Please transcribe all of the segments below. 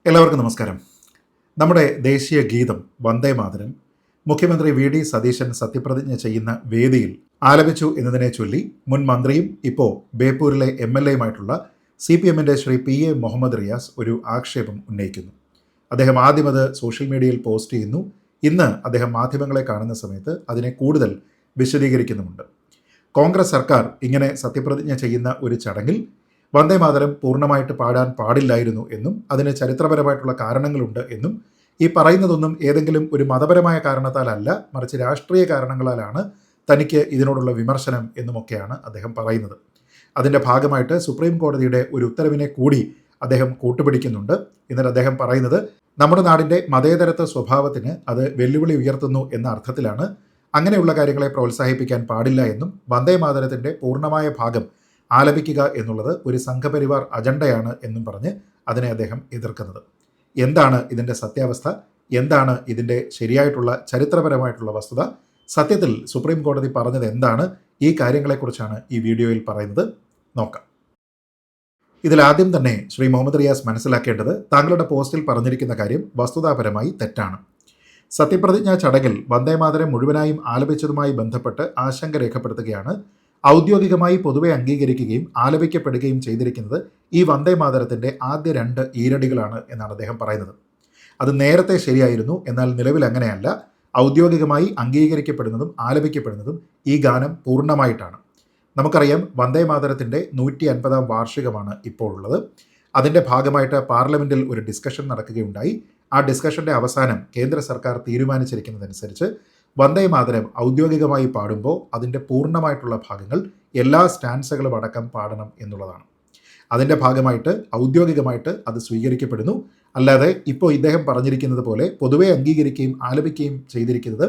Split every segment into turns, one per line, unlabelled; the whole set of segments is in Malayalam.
എല്ലാവർക്കും നമസ്കാരം. നമ്മുടെ ദേശീയ ഗീതം വന്ദേ മാതരം മുഖ്യമന്ത്രി വി.ഡി. സതീശൻ സത്യപ്രതിജ്ഞ ചെയ്യുന്ന വേദിയിൽ ആലപിച്ചു എന്നതിനെ ചൊല്ലി മുൻ മന്ത്രിയും ഇപ്പോൾ ബേപ്പൂരിലെ എം.എൽ.എയുമായിട്ടുള്ള CPMന്റെ ശ്രീ P.A. മുഹമ്മദ് റിയാസ് ഒരു ആക്ഷേപം ഉന്നയിക്കുന്നു. അദ്ദേഹം ആദ്യം അത് സോഷ്യൽ മീഡിയയിൽ പോസ്റ്റ് ചെയ്യുന്നു. ഇന്ന് അദ്ദേഹം മാധ്യമങ്ങളെ കാണുന്ന സമയത്ത് അതിനെ കൂടുതൽ വിശദീകരിക്കുന്നുമുണ്ട്. കോൺഗ്രസ് സർക്കാർ ഇങ്ങനെ സത്യപ്രതിജ്ഞ ചെയ്യുന്ന ഒരു ചടങ്ങിൽ വന്ദേ മാതരം പൂർണ്ണമായിട്ട് പാടാൻ പാടില്ലായിരുന്നു എന്നും അതിന് ചരിത്രപരമായിട്ടുള്ള കാരണങ്ങളുണ്ട് എന്നും ഈ പറയുന്നതൊന്നും ഏതെങ്കിലും ഒരു മതപരമായ കാരണത്താലല്ല, മറിച്ച് രാഷ്ട്രീയ കാരണങ്ങളാലാണ് തനിക്ക് ഇതിനോടുള്ള വിമർശനം എന്നുമൊക്കെയാണ് അദ്ദേഹം പറയുന്നത്. അതിൻ്റെ ഭാഗമായിട്ട് സുപ്രീം കോടതിയുടെ ഒരു ഉത്തരവിനെ കൂടി അദ്ദേഹം കൂട്ടുപിടിക്കുന്നുണ്ട്. എന്നിട്ട് അദ്ദേഹം പറയുന്നത് നമ്മുടെ നാടിൻ്റെ മതേതരത്വ സ്വഭാവത്തിന് അത് വെല്ലുവിളി ഉയർത്തുന്നു എന്ന അർത്ഥത്തിലാണ്. അങ്ങനെയുള്ള കാര്യങ്ങളെ പ്രോത്സാഹിപ്പിക്കാൻ പാടില്ല എന്നും വന്ദേ മാതരത്തിൻ്റെ പൂർണ്ണമായ ഭാഗം ആലപിക്കുക എന്നുള്ളത് ഒരു സംഘപരിവാർ അജണ്ടയാണ് എന്നും പറഞ്ഞ് അതിനെ അദ്ദേഹം എതിർക്കുന്നത്. എന്താണ് ഇതിൻ്റെ സത്യാവസ്ഥ? എന്താണ് ഇതിൻ്റെ ശരിയായിട്ടുള്ള ചരിത്രപരമായിട്ടുള്ള വസ്തുത? സത്യത്തിൽ സുപ്രീം കോടതി പറഞ്ഞത് എന്താണ്? ഈ കാര്യങ്ങളെക്കുറിച്ചാണ് ഈ വീഡിയോയിൽ പറയുന്നത്. നോക്കാം. ഇതിലാദ്യം തന്നെ ശ്രീ മുഹമ്മദ് റിയാസ് മനസ്സിലാക്കേണ്ടത് താങ്കളുടെ പോസ്റ്റിൽ പറഞ്ഞിരിക്കുന്ന കാര്യം വസ്തുതാപരമായി തെറ്റാണ്. സത്യപ്രതിജ്ഞാ ചടങ്ങിൽ വന്ദേ മാതരം മുഴുവനായും ആലപിച്ചതുമായി ബന്ധപ്പെട്ട് ആശങ്ക രേഖപ്പെടുത്തുകയാണ്. ഔദ്യോഗികമായി പൊതുവെ അംഗീകരിക്കുകയും ആലപിക്കപ്പെടുകയും ചെയ്തിരിക്കുന്നത് ഈ വന്ദേ മാതരത്തിൻ്റെ ആദ്യ 2 ഈരടികളാണ് എന്നാണ് അദ്ദേഹം പറയുന്നത്. അത് നേരത്തെ ശരിയായിരുന്നു, എന്നാൽ നിലവിൽ അങ്ങനെയല്ല. ഔദ്യോഗികമായി അംഗീകരിക്കപ്പെടുന്നതും ആലപിക്കപ്പെടുന്നതും ഈ ഗാനം പൂർണ്ണമായിട്ടാണ്. നമുക്കറിയാം, വന്ദേ മാതരത്തിൻ്റെ 150-ാം വാർഷികമാണ് ഇപ്പോൾ ഉള്ളത്. അതിൻ്റെ ഭാഗമായിട്ട് പാർലമെൻറ്റിൽ ഒരു ഡിസ്കഷൻ നടക്കുകയുണ്ടായി. ആ ഡിസ്കഷൻ്റെ അവസാനം കേന്ദ്ര സർക്കാർ തീരുമാനിച്ചിരിക്കുന്നതനുസരിച്ച് വന്ദേ മാതരം ഔദ്യോഗികമായി പാടുമ്പോൾ അതിൻ്റെ പൂർണ്ണമായിട്ടുള്ള ഭാഗങ്ങൾ എല്ലാ സ്റ്റാൻസകളും അടക്കം പാടണം എന്നുള്ളതാണ്. അതിൻ്റെ ഭാഗമായിട്ട് ഔദ്യോഗികമായിട്ട് അത് സ്വീകരിക്കപ്പെടുന്നു. അല്ലാതെ ഇപ്പോൾ ഇദ്ദേഹം പറഞ്ഞിരിക്കുന്നത് പോലെ പൊതുവെ അംഗീകരിക്കുകയും ആലപിക്കുകയും ചെയ്തിരിക്കുന്നത്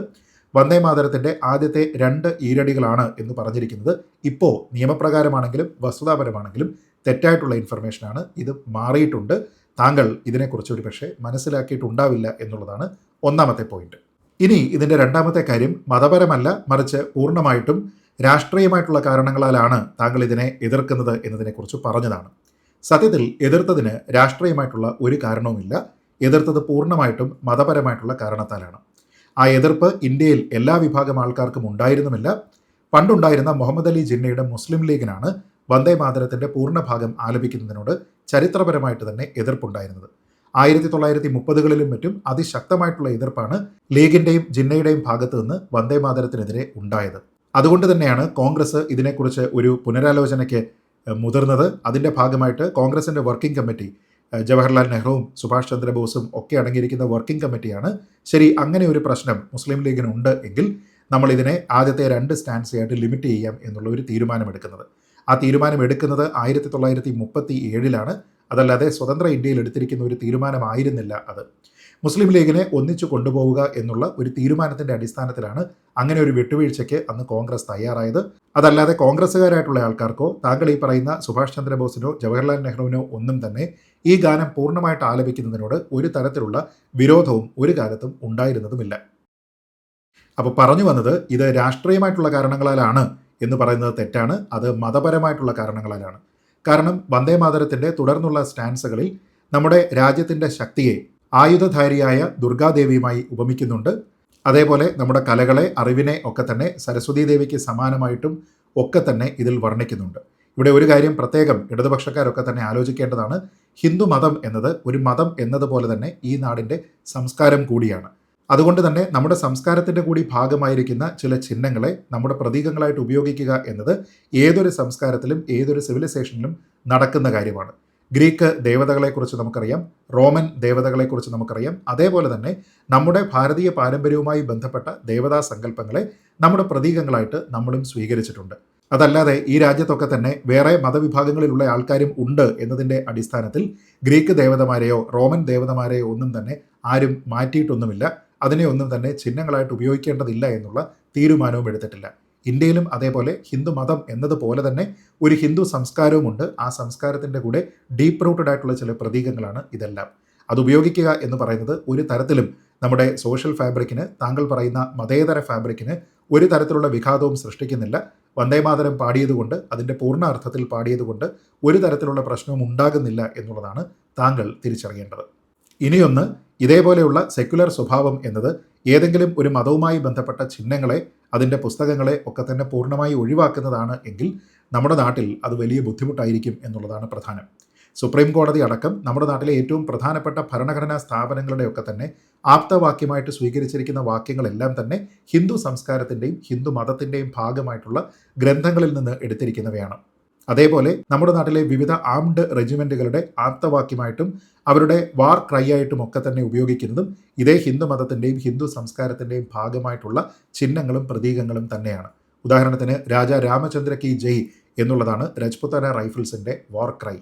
വന്ദേ മാതരത്തിൻ്റെ ആദ്യത്തെ 2 ഈരടികളാണ് എന്ന് പറഞ്ഞിരിക്കുന്നത് ഇപ്പോൾ നിയമപ്രകാരമാണെങ്കിലും വസ്തുതാപരമാണെങ്കിലും തെറ്റായിട്ടുള്ള ഇൻഫർമേഷനാണ്. ഇത് മാറിയിട്ടുണ്ട്. താങ്കൾ ഇതിനെക്കുറിച്ച് ഒരു പക്ഷേ മനസ്സിലാക്കിയിട്ടുണ്ടാവില്ല എന്നുള്ളതാണ് ഒന്നാമത്തെ പോയിന്റ്. ഇനി ഇതിൻ്റെ രണ്ടാമത്തെ കാര്യം മതപരമല്ല, മറിച്ച് പൂർണ്ണമായിട്ടും രാഷ്ട്രീയമായിട്ടുള്ള കാരണങ്ങളാലാണ് താങ്കൾ ഇതിനെ എതിർക്കുന്നത് എന്നതിനെക്കുറിച്ച് പറഞ്ഞതാണ്. സത്യത്തിൽ എതിർത്തതിന് രാഷ്ട്രീയമായിട്ടുള്ള ഒരു കാരണവുമില്ല. എതിർത്തത് പൂർണ്ണമായിട്ടും മതപരമായിട്ടുള്ള കാരണത്താലാണ്. ആ എതിർപ്പ് ഇന്ത്യയിൽ എല്ലാ വിഭാഗം ആൾക്കാർക്കും ഉണ്ടായിരുന്നുമില്ല. പണ്ടുണ്ടായിരുന്ന മുഹമ്മദ് അലി ജിന്നയുടെ മുസ്ലിം ലീഗിനാണ് വന്ദേ മാതരത്തിൻ്റെ പൂർണ്ണഭാഗം ആലപിക്കുന്നതിനോട് ചരിത്രപരമായിട്ട് തന്നെ എതിർപ്പുണ്ടായിരുന്നത്. 1930കളിലും മറ്റും അതിശക്തമായിട്ടുള്ള എതിർപ്പാണ് ലീഗിൻ്റെയും ജിന്നയുടെയും ഭാഗത്തു നിന്ന് വന്ദേ മാതരത്തിനെതിരെ ഉണ്ടായത്. അതുകൊണ്ട് തന്നെയാണ് കോൺഗ്രസ് ഇതിനെക്കുറിച്ച് ഒരു പുനരാലോചനയ്ക്ക് മുതിർന്നത്. അതിൻ്റെ ഭാഗമായിട്ട് കോൺഗ്രസിൻ്റെ വർക്കിംഗ് കമ്മിറ്റി, ജവഹർലാൽ നെഹ്റുവും സുഭാഷ് ചന്ദ്രബോസും ഒക്കെ അടങ്ങിയിരിക്കുന്ന വർക്കിംഗ് കമ്മിറ്റിയാണ് ശരി, അങ്ങനെ ഒരു പ്രശ്നം മുസ്ലിം ലീഗിനുണ്ട് എങ്കിൽ നമ്മൾ ഇതിനെ ആദ്യത്തെ 2 സ്റ്റാൻഡ്സായിട്ട് ലിമിറ്റ് ചെയ്യാം എന്നുള്ള ഒരു തീരുമാനമെടുക്കുന്നത്. ആ തീരുമാനം എടുക്കുന്നത് 1937ലാണ്. അതല്ലാതെ സ്വതന്ത്ര ഇന്ത്യയിൽ എടുത്തിരിക്കുന്ന ഒരു തീരുമാനമായിരുന്നില്ല അത്. മുസ്ലിം ലീഗിനെ ഒന്നിച്ചു കൊണ്ടുപോവുക എന്നുള്ള ഒരു തീരുമാനത്തിൻ്റെ അടിസ്ഥാനത്തിലാണ് അങ്ങനെ ഒരു വിട്ടുവീഴ്ചയ്ക്ക് അന്ന് കോൺഗ്രസ് തയ്യാറായത്. അതല്ലാതെ കോൺഗ്രസ്സുകാരായിട്ടുള്ള ആൾക്കാർക്കോ താങ്കൾ ഈ പറയുന്ന സുഭാഷ് ചന്ദ്രബോസിനോ ജവഹർലാൽ നെഹ്റുവിനോ ഒന്നും തന്നെ ഈ ഗാനം പൂർണ്ണമായിട്ട് ആലപിക്കുന്നതിനോട് ഒരു തരത്തിലുള്ള വിരോധവും ഒരു കാലത്തും ഉണ്ടായിരുന്നതുമില്ല. അപ്പോൾ പറഞ്ഞു വന്നത് ഇത് രാഷ്ട്രീയമായിട്ടുള്ള കാരണങ്ങളാലാണ് എന്ന് പറയുന്നത് തെറ്റാണ്. അത് മതപരമായിട്ടുള്ള കാരണങ്ങളാലാണ്. കാരണം വന്ദേ മാതരത്തിൻ്റെ തുടർന്നുള്ള സ്റ്റാൻസുകളിൽ നമ്മുടെ രാജ്യത്തിൻ്റെ ശക്തിയെ ആയുധധാരിയായ ദുർഗാദേവിയുമായി ഉപമിക്കുന്നുണ്ട്. അതേപോലെ നമ്മുടെ കലകളെ, അറിവിനെ ഒക്കെ തന്നെ സരസ്വതീ ദേവിക്ക് സമാനമായിട്ടും ഒക്കെ തന്നെ ഇതിൽ വർണ്ണിക്കുന്നുണ്ട്. ഇവിടെ ഒരു കാര്യം പ്രത്യേകം ഇടതുപക്ഷക്കാരൊക്കെ തന്നെ ആലോചിക്കേണ്ടതാണ്. ഹിന്ദു മതം എന്നത് ഒരു മതം എന്നതുപോലെ തന്നെ ഈ നാടിൻ്റെ സംസ്കാരം കൂടിയാണ്. അതുകൊണ്ട് തന്നെ നമ്മുടെ സംസ്കാരത്തിൻ്റെ കൂടി ഭാഗമായിരിക്കുന്ന ചില ചിഹ്നങ്ങളെ നമ്മുടെ പ്രതീകങ്ങളായിട്ട് ഉപയോഗിക്കുക എന്നത് ഏതൊരു സംസ്കാരത്തിലും ഏതൊരു സിവിലൈസേഷനിലും നടക്കുന്ന കാര്യമാണ്. ഗ്രീക്ക് ദേവതകളെക്കുറിച്ച് നമുക്കറിയാം, റോമൻ ദേവതകളെക്കുറിച്ച് നമുക്കറിയാം. അതേപോലെ തന്നെ നമ്മുടെ ഭാരതീയ പാരമ്പര്യവുമായി ബന്ധപ്പെട്ട ദേവതാ സങ്കല്പങ്ങളെ നമ്മുടെ പ്രതീകങ്ങളായിട്ട് നമ്മളും സ്വീകരിച്ചിട്ടുണ്ട്. അതല്ലാതെ ഈ രാജ്യത്തൊക്കെ തന്നെ വേറെ മതവിഭാഗങ്ങളിലുള്ള ആൾക്കാരും ഉണ്ട് എന്നതിൻ്റെ അടിസ്ഥാനത്തിൽ ഗ്രീക്ക് ദേവതമാരെയോ റോമൻ ദേവതമാരെയോ ഒന്നും തന്നെ ആരും മാറ്റിയിട്ടൊന്നുമില്ല. അതിനെ ഒന്നും തന്നെ ചിഹ്നങ്ങളായിട്ട് ഉപയോഗിക്കേണ്ടതില്ല എന്നുള്ള തീരുമാനവും എടുത്തിട്ടില്ല. ഇന്ത്യയിലും അതേപോലെ ഹിന്ദു മതം എന്നതുപോലെ തന്നെ ഒരു ഹിന്ദു സംസ്കാരവുമുണ്ട്. ആ സംസ്കാരത്തിൻ്റെ കൂടെ ഡീപ്പ് റൂട്ടഡ് ആയിട്ടുള്ള ചില പ്രതീകങ്ങളാണ് ഇതെല്ലാം. അത് ഉപയോഗിക്കുക എന്ന് പറയുന്നത് ഒരു തരത്തിലും നമ്മുടെ സോഷ്യൽ ഫാബ്രിക്കിന്, താങ്കൾ പറയുന്ന മതേതര ഫാബ്രിക്കിന് ഒരു തരത്തിലുള്ള വിഘാതവും സൃഷ്ടിക്കുന്നില്ല. വന്ദേ മാതരം പാടിയതുകൊണ്ട്, അതിൻ്റെ പൂർണ്ണ അർത്ഥത്തിൽ പാടിയതുകൊണ്ട് ഒരു തരത്തിലുള്ള പ്രശ്നവും ഉണ്ടാകുന്നില്ല എന്നുള്ളതാണ് താങ്കൾ തിരിച്ചറിയേണ്ടത്. ഇനിയൊന്ന്, ഇതേപോലെയുള്ള സെക്യുലർ സ്വഭാവം എന്നത് ഏതെങ്കിലും ഒരു മതവുമായി ബന്ധപ്പെട്ട ചിഹ്നങ്ങളെ, അതിൻ്റെ പുസ്തകങ്ങളെ ഒക്കെ തന്നെ പൂർണ്ണമായി ഒഴിവാക്കുന്നതാണ് എങ്കിൽ നമ്മുടെ നാട്ടിൽ അത് വലിയ ബുദ്ധിമുട്ടായിരിക്കും എന്നുള്ളതാണ് പ്രധാനം. സുപ്രീം കോടതി അടക്കം നമ്മുടെ നാട്ടിലെ ഏറ്റവും പ്രധാനപ്പെട്ട ഭരണഘടനാ സ്ഥാപനങ്ങളുടെയൊക്കെ തന്നെ ആപ്തവാക്യമായിട്ട് സ്വീകരിച്ചിരിക്കുന്ന വാക്യങ്ങളെല്ലാം തന്നെ ഹിന്ദു സംസ്കാരത്തിൻ്റെയും ഹിന്ദു മതത്തിൻ്റെയും ഭാഗമായിട്ടുള്ള ഗ്രന്ഥങ്ങളിൽ നിന്ന് എടുത്തിരിക്കുന്നവയാണ്. അതേപോലെ നമ്മുടെ നാട്ടിലെ വിവിധ ആംഡ് റെജിമെൻറ്റുകളുടെ ആപ്തവാക്യമായിട്ടും അവരുടെ വാർ ക്രൈ ആയിട്ടും ഒക്കെ തന്നെ ഉപയോഗിക്കുന്നതും ഇതേ ഹിന്ദു മതത്തിൻ്റെയും ഹിന്ദു സംസ്കാരത്തിൻ്റെയും ഭാഗമായിട്ടുള്ള ചിഹ്നങ്ങളും പ്രതീകങ്ങളും തന്നെയാണ്. ഉദാഹരണത്തിന് രാജാ രാമചന്ദ്ര കി ജയ് എന്നുള്ളതാണ് രജ്പുത്താന റൈഫിൾസിൻ്റെ വാർ ക്രൈ.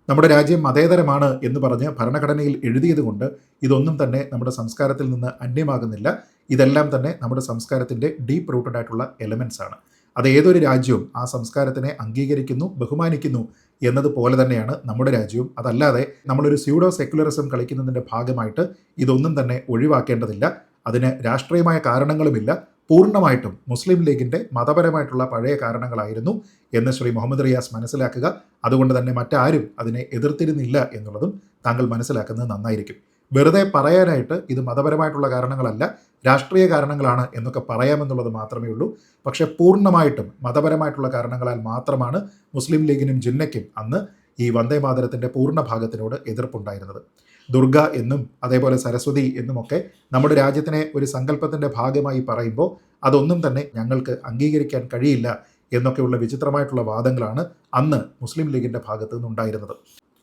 നമ്മുടെ രാജ്യം മതേതരമാണ് എന്ന് പറഞ്ഞ് ഭരണഘടനയിൽ എഴുതിയതുകൊണ്ട് ഇതൊന്നും തന്നെ നമ്മുടെ സംസ്കാരത്തിൽ നിന്ന് അന്യമാകുന്നില്ല. ഇതെല്ലാം തന്നെ നമ്മുടെ സംസ്കാരത്തിൻ്റെ ഡീപ്പ് റൂട്ടഡ് ആയിട്ടുള്ള എലമെൻറ്റ്സ് ആണ്. അത് ഏതൊരു രാജ്യവും ആ സംസ്കാരത്തിനെ അംഗീകരിക്കുന്നു, ബഹുമാനിക്കുന്നു എന്നതുപോലെ തന്നെയാണ് നമ്മുടെ രാജ്യവും. അതല്ലാതെ നമ്മളൊരു സ്യൂഡോ സെക്യുലറിസം കളിക്കുന്നതിൻ്റെ ഭാഗമായിട്ട് ഇതൊന്നും തന്നെ ഒഴിവാക്കേണ്ടതില്ല. അതിന് രാഷ്ട്രീയമായ കാരണങ്ങളുമില്ല. പൂർണ്ണമായിട്ടും മുസ്ലിം ലീഗിൻ്റെ മതപരമായിട്ടുള്ള പഴയ കാരണങ്ങളായിരുന്നു എന്ന് ശ്രീ മുഹമ്മദ് റിയാസ് മനസ്സിലാക്കുക. അതുകൊണ്ട് തന്നെ മറ്റാരും അതിനെ എതിർത്തിരുന്നില്ല എന്നുള്ളതും താങ്കൾ മനസ്സിലാക്കുന്നത് നന്നായിരിക്കും. വെറുതെ പറയാനായിട്ട് ഇത് മതപരമായിട്ടുള്ള കാരണങ്ങളല്ല, രാഷ്ട്രീയ കാരണങ്ങളാണ് എന്നൊക്കെ പറയാമെന്നുള്ളത് മാത്രമേ ഉള്ളൂ. പക്ഷേ പൂർണ്ണമായിട്ടും മതപരമായിട്ടുള്ള കാരണങ്ങളാൽ മാത്രമാണ് മുസ്ലിം ലീഗിനും ജിന്നയ്ക്കും അന്ന് ഈ വന്ദേ മാതരത്തിൻ്റെ പൂർണ്ണ ഭാഗത്തിനോട് എതിർപ്പുണ്ടായിരുന്നത്. ദുർഗ എന്നും അതേപോലെ സരസ്വതി എന്നുമൊക്കെ നമ്മുടെ രാജ്യത്തിനെ ഒരു സങ്കല്പത്തിൻ്റെ ഭാഗമായി പറയുമ്പോൾ അതൊന്നും തന്നെ ഞങ്ങൾക്ക് അംഗീകരിക്കാൻ കഴിയില്ല എന്നൊക്കെയുള്ള വിചിത്രമായിട്ടുള്ള വാദങ്ങളാണ് അന്ന് മുസ്ലിം ലീഗിൻ്റെ ഭാഗത്തു നിന്നുണ്ടായിരുന്നത്.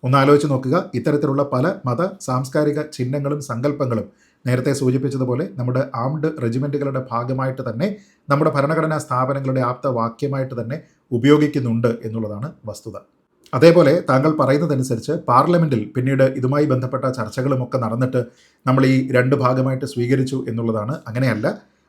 ഒന്ന് ആലോചിച്ച് നോക്കുക, ഇത്തരത്തിലുള്ള പല മത സാംസ്കാരിക ചിഹ്നങ്ങളും സങ്കല്പങ്ങളും നേരത്തെ സൂചിപ്പിച്ചതുപോലെ നമ്മുടെ ആംഡ് റെജിമെൻറ്റുകളുടെ ഭാഗമായിട്ട് തന്നെ നമ്മുടെ ഭരണഘടനാ സ്ഥാപനങ്ങളുടെ ആപ്തവാക്യമായിട്ട് തന്നെ ഉപയോഗിക്കുന്നുണ്ട് എന്നുള്ളതാണ് വസ്തുത. അതേപോലെ താങ്കൾ പറയുന്നതനുസരിച്ച് പാർലമെൻറ്റിൽ പിന്നീട് ഇതുമായി ബന്ധപ്പെട്ട ചർച്ചകളുമൊക്കെ നടന്നിട്ട് നമ്മൾ ഈ രണ്ട് ഭാഗമായിട്ട് സ്വീകരിച്ചു എന്നുള്ളതാണ്. അങ്ങനെയല്ല.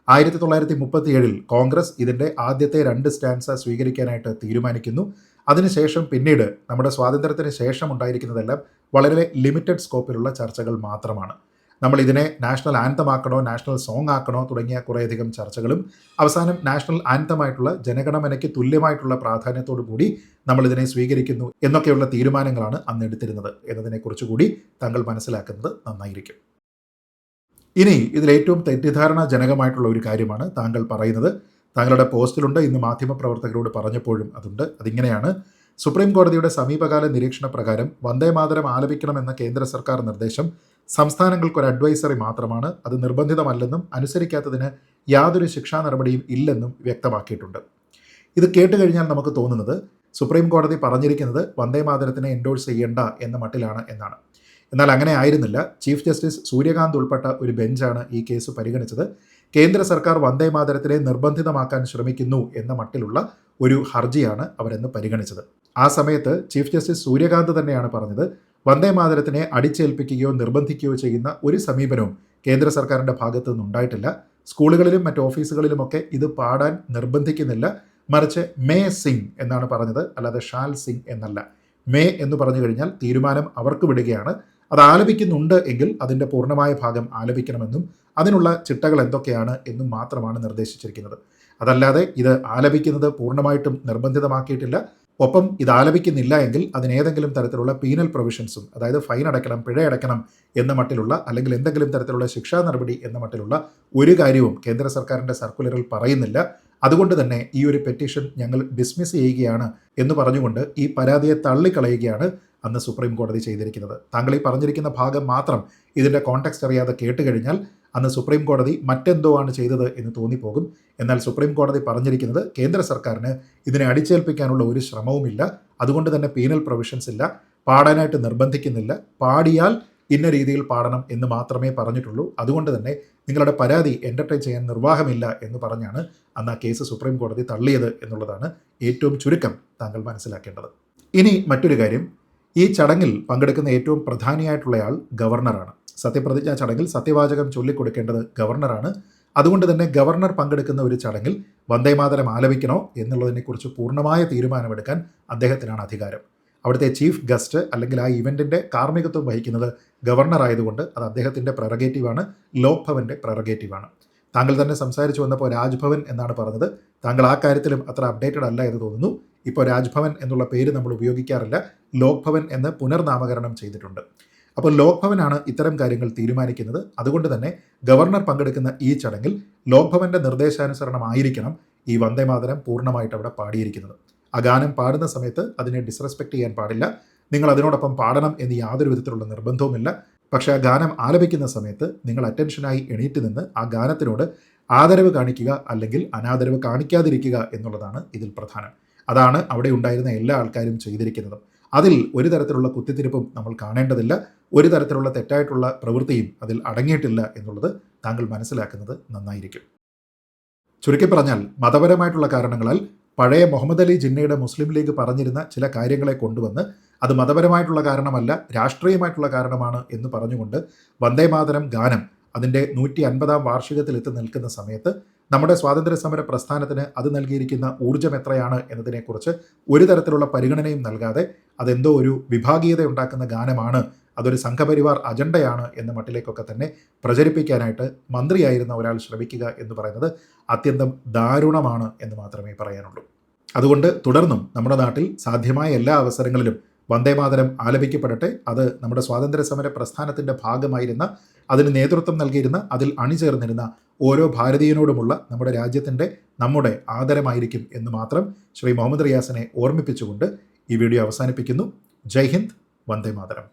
1937 കോൺഗ്രസ് ഇതിൻ്റെ ആദ്യത്തെ 2 സ്റ്റാൻസ സ്വീകരിക്കാനായിട്ട് തീരുമാനിക്കുന്നു. അതിനുശേഷം പിന്നീട് നമ്മുടെ സ്വാതന്ത്ര്യത്തിന് ശേഷം ഉണ്ടായിരിക്കുന്നതെല്ലാം വളരെ ലിമിറ്റഡ് സ്കോപ്പിലുള്ള ചർച്ചകൾ മാത്രമാണ്. നമ്മൾ ഇതിനെ നാഷണൽ ആന്തമാക്കണോ നാഷണൽ സോങ് ആക്കണോ തുടങ്ങിയ കുറേയധികം ചർച്ചകളും അവസാനം നാഷണൽ ആന്തമായിട്ടുള്ള ജനഗണമനയ്ക്ക് തുല്യമായിട്ടുള്ള പ്രാധാന്യത്തോടു കൂടി നമ്മളിതിനെ സ്വീകരിക്കുന്നു എന്നൊക്കെയുള്ള തീരുമാനങ്ങളാണ് അന്ന് എടുത്തിരുന്നത് എന്നതിനെക്കുറിച്ച് കൂടി താങ്കൾ മനസ്സിലാക്കുന്നത് നന്നായിരിക്കും. ഇനി ഇതിലേറ്റവും തെറ്റിദ്ധാരണാജനകമായിട്ടുള്ള ഒരു കാര്യമാണ് താങ്കൾ പറയുന്നത്. താങ്കളുടെ പോസ്റ്റിലുണ്ട്, ഇന്ന് മാധ്യമപ്രവർത്തകരോട് പറഞ്ഞപ്പോഴും അതുണ്ട്. അതിങ്ങനെയാണ്: സുപ്രീം കോടതിയുടെ സമീപകാല നിരീക്ഷണ പ്രകാരം വന്ദേ മാതരം ആലപിക്കണമെന്ന കേന്ദ്ര സർക്കാർ നിർദ്ദേശം സംസ്ഥാനങ്ങൾക്കൊരു അഡ്വൈസറി മാത്രമാണ്. അത് നിർബന്ധിതമല്ലെന്നും അനുസരിക്കാത്തതിന് യാതൊരു ശിക്ഷാ നടപടിയും ഇല്ലെന്നും വ്യക്തമാക്കിയിട്ടുണ്ട്. ഇത് കേട്ട് കഴിഞ്ഞാൽ നമുക്ക് തോന്നുന്നത് സുപ്രീം കോടതി പറഞ്ഞിരിക്കുന്നത് വന്ദേ മാതരത്തിനെ എൻഡോഴ്സ് ചെയ്യേണ്ട എന്ന മട്ടിലാണ് എന്നാണ്. എന്നാൽ അങ്ങനെ ആയിരുന്നില്ല. ചീഫ് ജസ്റ്റിസ് സൂര്യകാന്ത് ഉൾപ്പെട്ട ഒരു ബെഞ്ചാണ് ഈ കേസ് പരിഗണിച്ചത്. കേന്ദ്ര സർക്കാർ വന്ദേ മാതരത്തിനെ നിർബന്ധിതമാക്കാൻ ശ്രമിക്കുന്നു എന്ന മട്ടിലുള്ള ഒരു ഹർജിയാണ് അവരെന്ന് പരിഗണിച്ചത്. ആ സമയത്ത് ചീഫ് ജസ്റ്റിസ് സൂര്യകാന്ത് തന്നെയാണ് പറഞ്ഞത്, വന്ദേ മാതരത്തിനെ അടിച്ചേൽപ്പിക്കുകയോ നിർബന്ധിക്കുകയോ ചെയ്യുന്ന ഒരു സമീപനവും കേന്ദ്ര സർക്കാരിൻ്റെ ഭാഗത്തു നിന്നുണ്ടായിട്ടില്ല. സ്കൂളുകളിലും മറ്റ് ഓഫീസുകളിലുമൊക്കെ ഇത് പാടാൻ നിർബന്ധിക്കുന്നില്ല. മറിച്ച് മേ സിംഗ് എന്നാണ് പറഞ്ഞത്, അല്ലാതെ ഷാൽ സിംഗ് എന്നല്ല. മേ എന്ന് പറഞ്ഞു കഴിഞ്ഞാൽ തീരുമാനം അവർക്ക് വിടുകയാണ്. അത് ആലപിക്കുന്നുണ്ട് എങ്കിൽ അതിൻ്റെ പൂർണ്ണമായ ഭാഗം ആലപിക്കണമെന്നും അതിനുള്ള ചിട്ടകൾ എന്തൊക്കെയാണ് എന്നും മാത്രമാണ് നിർദ്ദേശിച്ചിരിക്കുന്നത്. അതല്ലാതെ ഇത് ആലപിക്കുന്നത് പൂർണ്ണമായിട്ടും നിർബന്ധിതമാക്കിയിട്ടില്ല. ഒപ്പം ഇത് ആലപിക്കുന്നില്ല എങ്കിൽ അതിനേതെങ്കിലും തരത്തിലുള്ള പീനൽ പ്രൊവിഷൻസും, അതായത് ഫൈൻ അടയ്ക്കണം, പിഴ അടയ്ക്കണം എന്ന മട്ടിലുള്ള, അല്ലെങ്കിൽ എന്തെങ്കിലും തരത്തിലുള്ള ശിക്ഷാ നടപടി എന്ന മട്ടിലുള്ള ഒരു കാര്യവും കേന്ദ്ര സർക്കാരിൻ്റെ സർക്കുലറിൽ പറയുന്നില്ല. അതുകൊണ്ട് തന്നെ ഈ ഒരു പെറ്റീഷൻ ഞങ്ങൾ ഡിസ്മിസ് ചെയ്യുകയാണ് എന്ന് പറഞ്ഞുകൊണ്ട് ഈ പരാതിയെ തള്ളിക്കളയുകയാണ് അന്ന് സുപ്രീം കോടതി ചെയ്തിരിക്കുന്നത്. താങ്കൾ ഈ പറഞ്ഞിരിക്കുന്ന ഭാഗം മാത്രം ഇതിൻ്റെ കോണ്ടെക്സ്റ്റ് അറിയാതെ കേട്ട് കഴിഞ്ഞാൽ അന്ന് സുപ്രീം കോടതി മറ്റെന്തോ ആണ് ചെയ്തത് എന്ന് തോന്നിപ്പോകും. എന്നാൽ സുപ്രീം കോടതി പറഞ്ഞിരിക്കുന്നത് കേന്ദ്ര സർക്കാരിന് ഇതിനെ അടിച്ചേൽപ്പിക്കാനുള്ള ഒരു ശ്രമവുമില്ല. അതുകൊണ്ട് തന്നെ പീനൽ പ്രൊവിഷൻസ് ഇല്ല, പാടാനായിട്ട് നിർബന്ധിക്കുന്നില്ല, പാടിയാൽ ഇന്ന രീതിയിൽ പാടണം എന്ന് മാത്രമേ പറഞ്ഞിട്ടുള്ളൂ. അതുകൊണ്ട് തന്നെ നിങ്ങളുടെ പരാതി എൻ്റർടൈൻ ചെയ്യാൻ നിർവാഹമില്ല എന്ന് പറഞ്ഞാണ് അന്ന് ആ കേസ് സുപ്രീം കോടതി തള്ളിയത് എന്നുള്ളതാണ് ഏറ്റവും ചുരുക്കം താങ്കൾ മനസ്സിലാക്കേണ്ടത്. ഇനി മറ്റൊരു കാര്യം, ഈ ചടങ്ങിൽ പങ്കെടുക്കുന്ന ഏറ്റവും പ്രധാനിയായിട്ടുള്ളയാൾ ഗവർണറാണ്. സത്യപ്രതിജ്ഞാ ചടങ്ങിൽ സത്യവാചകം ചൊല്ലിക്കൊടുക്കേണ്ടത് ഗവർണറാണ്. അതുകൊണ്ട് തന്നെ ഗവർണർ പങ്കെടുക്കുന്ന ഒരു ചടങ്ങിൽ വന്ദേമാതരം ആലപിക്കണോ എന്നുള്ളതിനെക്കുറിച്ച് പൂർണ്ണമായ തീരുമാനമെടുക്കാൻ അദ്ദേഹത്തിനാണ് അധികാരം. അവിടുത്തെ ചീഫ് ഗസ്റ്റ് അല്ലെങ്കിൽ ആ ഇവൻറ്റിൻ്റെ കാർമ്മികത്വം വഹിക്കുന്നത് ഗവർണർ ആയതുകൊണ്ട് അത് അദ്ദേഹത്തിൻ്റെ പ്രറഗേറ്റീവാണ്, ലോക് ഭവൻ്റെ പ്രറഗേറ്റീവാണ്. താങ്കൾ തന്നെ സംസാരിച്ചു വന്നപ്പോൾ രാജ്ഭവൻ എന്നാണ് പറഞ്ഞത്. താങ്കൾ ആ കാര്യത്തിലും അത്ര അപ്ഡേറ്റഡ് അല്ല എന്ന് തോന്നുന്നു. ഇപ്പോൾ രാജ്ഭവൻ എന്നുള്ള പേര് നമ്മൾ ഉപയോഗിക്കാറില്ല, ലോക് ഭവൻ എന്ന് പുനർനാമകരണം ചെയ്തിട്ടുണ്ട്. അപ്പോൾ ലോക് ഭവനാണ് ഇത്തരം കാര്യങ്ങൾ തീരുമാനിക്കുന്നത്. അതുകൊണ്ട് തന്നെ ഗവർണർ പങ്കെടുക്കുന്ന ഈ ചടങ്ങിൽ ലോക് ഭവന്റെ നിർദ്ദേശാനുസരണമായിരിക്കണം ഈ വന്ദേമാതരം പൂർണ്ണമായിട്ട് അവിടെ പാടിയിരിക്കുന്നത്. ആ ഗാനം പാടുന്ന സമയത്ത് അതിനെ ഡിസ്റെസ്പെക്ട് ചെയ്യാൻ പാടില്ല. നിങ്ങൾ അതിനോടൊപ്പം പാടണം എന്ന് യാതൊരു വിധത്തിലുള്ള നിർബന്ധവുമില്ല. പക്ഷേ ആ ഗാനം ആലപിക്കുന്ന സമയത്ത് നിങ്ങൾ അറ്റൻഷനായി എണീറ്റ് നിന്ന് ആ ഗാനത്തിനോട് ആദരവ് കാണിക്കുക, അല്ലെങ്കിൽ അനാദരവ് കാണിക്കാതിരിക്കുക എന്നുള്ളതാണ് ഇതിൽ പ്രധാനം. അതാണ് അവിടെ ഉണ്ടായിരുന്ന എല്ലാ ആൾക്കാരും ചെയ്തിരിക്കുന്നത്. അതിൽ ഒരു തരത്തിലുള്ള കുത്തിത്തിരിപ്പും നമ്മൾ കാണേണ്ടതില്ല. ഒരു തരത്തിലുള്ള തെറ്റായിട്ടുള്ള പ്രവൃത്തിയും അതിൽ അടങ്ങിയിട്ടില്ല എന്നുള്ളത് താങ്കൾ മനസ്സിലാക്കുന്നത് നന്നായിരിക്കും. ചുരുക്കി പറഞ്ഞാൽ, മതപരമായിട്ടുള്ള കാരണങ്ങളാൽ പഴയ മുഹമ്മദ് അലി ജിന്നയുടെ മുസ്ലിം ലീഗ് പറഞ്ഞിരുന്ന ചില കാര്യങ്ങളെ കൊണ്ടുവന്ന് അത് മതപരമായിട്ടുള്ള കാരണമല്ല, രാഷ്ട്രീയമായിട്ടുള്ള കാരണമാണ് എന്ന് പറഞ്ഞുകൊണ്ട് വന്ദേമാതരം ഗാനം അതിൻ്റെ 150-ാം വാർഷികത്തിലെത്തി നിൽക്കുന്ന സമയത്ത് നമ്മുടെ സ്വാതന്ത്ര്യ സമര പ്രസ്ഥാനത്തിന് അത് നൽകിയിരിക്കുന്ന ഊർജ്ജം എത്രയാണ് എന്നതിനെക്കുറിച്ച് ഒരു തരത്തിലുള്ള പരിഗണനയും നൽകാതെ അതെന്തോ ഒരു വിഭാഗീയത ഉണ്ടാക്കുന്ന ഗാനമാണ്, അതൊരു സംഘപരിവാർ അജണ്ടയാണ് എന്ന മട്ടിലേക്കൊക്കെ തന്നെ പ്രചരിപ്പിക്കാനായിട്ട് മന്ത്രിയായിരുന്ന ഒരാൾ ശ്രമിക്കുക എന്ന് പറയുന്നത് അത്യന്തം ദാരുണമാണ് എന്ന് മാത്രമേ പറയാനുള്ളൂ. അതുകൊണ്ട് തുടർന്നും നമ്മുടെ നാട്ടിൽ സാധ്യമായ എല്ലാ അവസരങ്ങളിലും വന്ദേമാതരം ആലപിക്കപ്പെടട്ടെ. അത് നമ്മുടെ സ്വാതന്ത്ര്യ സമര പ്രസ്ഥാനത്തിൻ്റെ ഭാഗമായിരുന്ന, അതിന് നേതൃത്വം നൽകിയിരുന്ന, അതിൽ അണിചേർന്നിരുന്ന ഓരോ ഭാരതീയനോടുമുള്ള നമ്മുടെ രാജ്യത്തിൻ്റെ, നമ്മുടെ ആദരമായിരിക്കും എന്ന് മാത്രം ശ്രീ മുഹമ്മദ് റിയാസിനെ ഓർമ്മിപ്പിച്ചുകൊണ്ട് ഈ വീഡിയോ അവസാനിപ്പിക്കുന്നു. ജയ് ഹിന്ദ്, വന്ദേമാതരം.